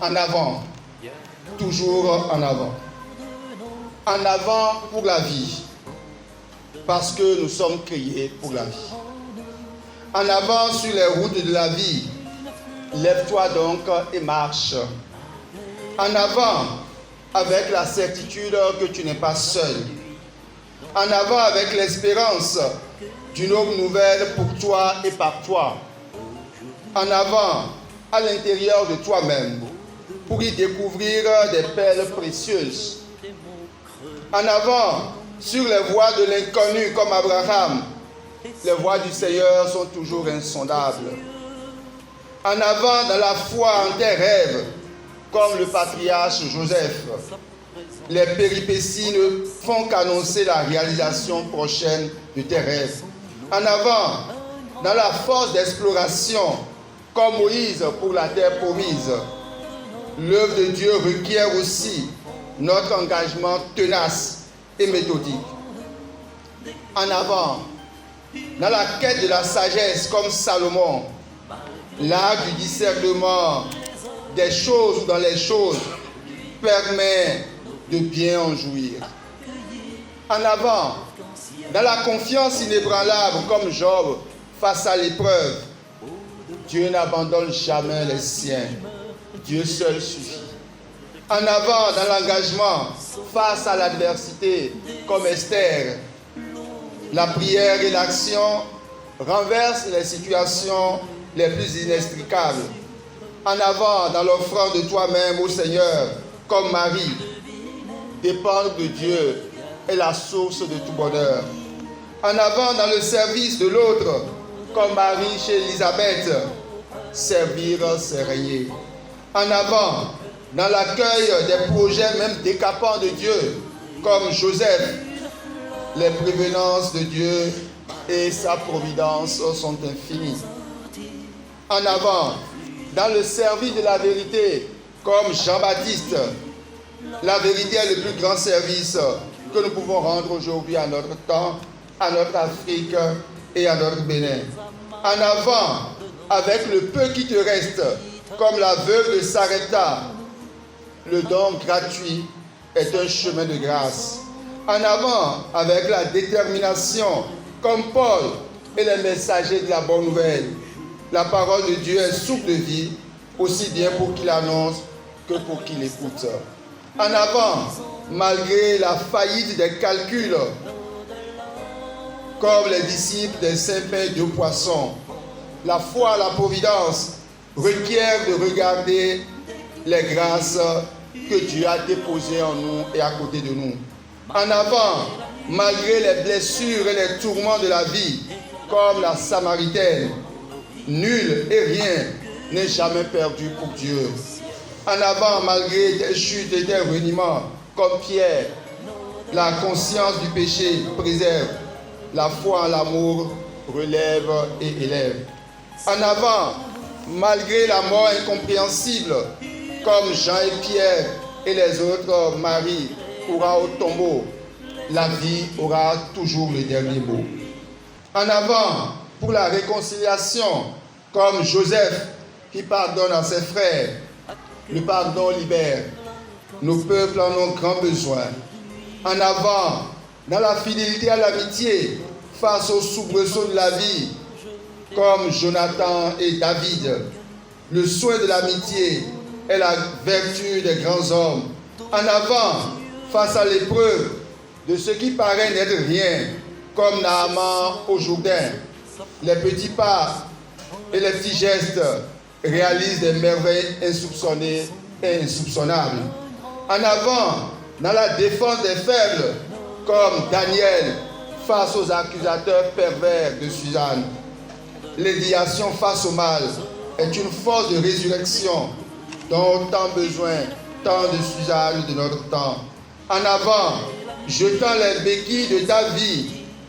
En avant, toujours en avant. En avant pour la vie, parce que nous sommes créés pour la vie. En avant sur les routes de la vie, lève-toi donc et marche. En avant avec la certitude que tu n'es pas seul. En avant avec l'espérance d'une aube nouvelle pour toi et par toi. En avant à l'intérieur de toi-même pour y découvrir des perles précieuses. En avant sur les voies de l'inconnu comme Abraham, les voies du Seigneur sont toujours insondables. En avant dans la foi en tes rêves, comme le patriarche Joseph. Les péripéties ne font qu'annoncer la réalisation prochaine de tes rêves. En avant dans la force d'exploration, comme Moïse pour la terre promise. L'œuvre de Dieu requiert aussi notre engagement tenace et méthodique. En avant dans la quête de la sagesse comme Salomon, l'art du discernement des choses ou dans les choses permet de bien en jouir. En avant, dans la confiance inébranlable comme Job face à l'épreuve, Dieu n'abandonne jamais les siens. Dieu seul suffit. En avant, dans l'engagement face à l'adversité comme Esther, la prière et l'action renversent les situations les plus inextricables. En avant, dans l'offrande de toi-même au Seigneur, comme Marie, dépendre de Dieu est la source de tout bonheur. En avant, dans le service de l'autre, comme Marie chez Élisabeth, servir, c'est régner. En avant, dans l'accueil des projets même décapants de Dieu, comme Joseph, les prévenances de Dieu et sa providence sont infinies. En avant, dans le service de la vérité, comme Jean-Baptiste, la vérité est le plus grand service que nous pouvons rendre aujourd'hui à notre temps, à notre Afrique et à notre Bénin. En avant, avec le peu qui te reste, comme la veuve de Sarepta, le don gratuit est un chemin de grâce. En avant, avec la détermination, comme Paul et les messagers de la bonne nouvelle. La parole de Dieu est souffle de vie, aussi bien pour qui l'annonce que pour qui l'écoute. En avant, malgré la faillite des calculs, comme les disciples des saints pères de poissons, la foi à la providence requiert de regarder les grâces que Dieu a déposées en nous et à côté de nous. En avant, malgré les blessures et les tourments de la vie, comme la Samaritaine, nul et rien n'est jamais perdu pour Dieu. En avant, malgré tes chutes et tes reniements, comme Pierre, la conscience du péché préserve, la foi en l'amour relève et élève. En avant, malgré la mort incompréhensible, comme Jean et Pierre et les autres maris courant au tombeau, la vie aura toujours le dernier mot. En avant, pour la réconciliation, comme Joseph qui pardonne à ses frères, le pardon libère. Nos peuples en ont grand besoin. En avant, dans la fidélité à l'amitié, face aux soubresauts de la vie, comme Jonathan et David. Le soin de l'amitié est la vertu des grands hommes. En avant, face à l'épreuve de ce qui paraît n'être rien, comme Naaman au Jourdain. Les petits pas et les petits gestes réalisent des merveilles insoupçonnées et insoupçonnables. En avant, dans la défense des faibles, comme Daniel face aux accusateurs pervers de Suzanne. L'édiation face au mal est une force de résurrection dont tant besoin, tant de Suzanne de notre temps. En avant, jetant les béquilles de ta vie,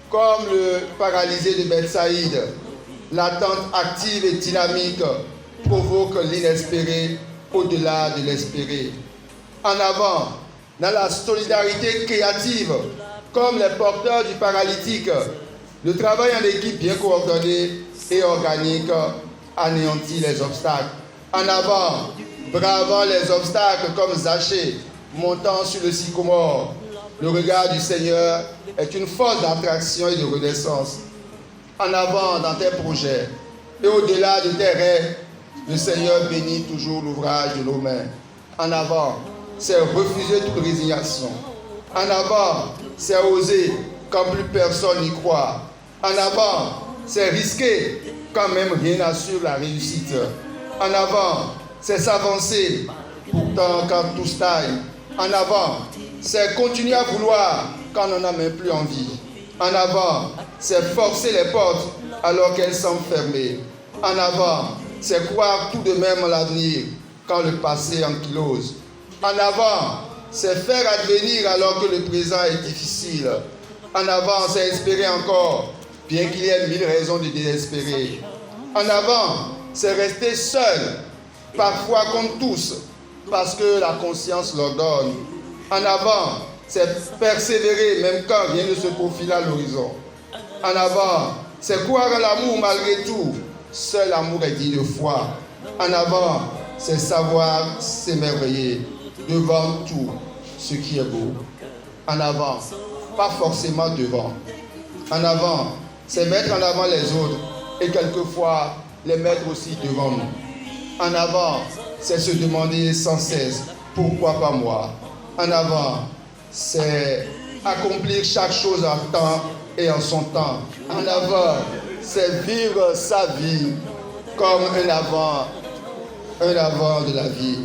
comme le paralysé de Bethsaïde, l'attente active et dynamique provoque l'inespéré au-delà de l'espéré. En avant, dans la solidarité créative, comme les porteurs du paralytique, le travail en équipe bien coordonné et organique anéantit les obstacles. En avant, bravant les obstacles comme Zachée, montant sur le sycomore. Le regard du Seigneur est une force d'attraction et de renaissance. En avant dans tes projets et au-delà de tes rêves, le Seigneur bénit toujours l'ouvrage de nos mains. En avant, c'est refuser toute résignation. En avant, c'est oser quand plus personne n'y croit. En avant, c'est risquer quand même rien n'assure la réussite. En avant, c'est s'avancer pourtant quand tout stagne. En avant, c'est continuer à vouloir quand on n'en a même plus envie. En avant, c'est forcer les portes alors qu'elles semblent fermées. En avant, c'est croire tout de même en l'avenir quand le passé ankylose. En avant, c'est faire advenir alors que le présent est difficile. En avant, c'est espérer encore, bien qu'il y ait 1000 raisons de désespérer. En avant, c'est rester seul, parfois contre tous, parce que la conscience l'ordonne. En avant, c'est persévérer même quand rien ne se profile à l'horizon. En avant, c'est croire à l'amour malgré tout. Seul l'amour est digne de foi. En avant, c'est savoir s'émerveiller devant tout ce qui est beau. En avant, pas forcément devant. En avant, c'est mettre en avant les autres et quelquefois les mettre aussi devant nous. En avant, c'est se demander sans cesse pourquoi pas moi. En avant, c'est accomplir chaque chose en temps et en son temps. En avant, c'est vivre sa vie comme un avant de la vie.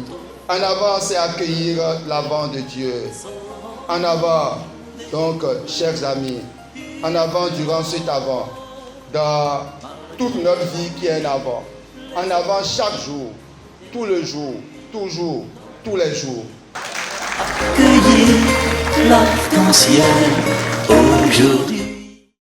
En avant, c'est accueillir l'avant de Dieu. En avant, donc, chers amis, en avant durant cet avant, dans toute notre vie qui est en avant. En avant chaque jour, tout le jour, toujours, tous les jours. Accueillir l'arc-en-ciel aujourd'hui.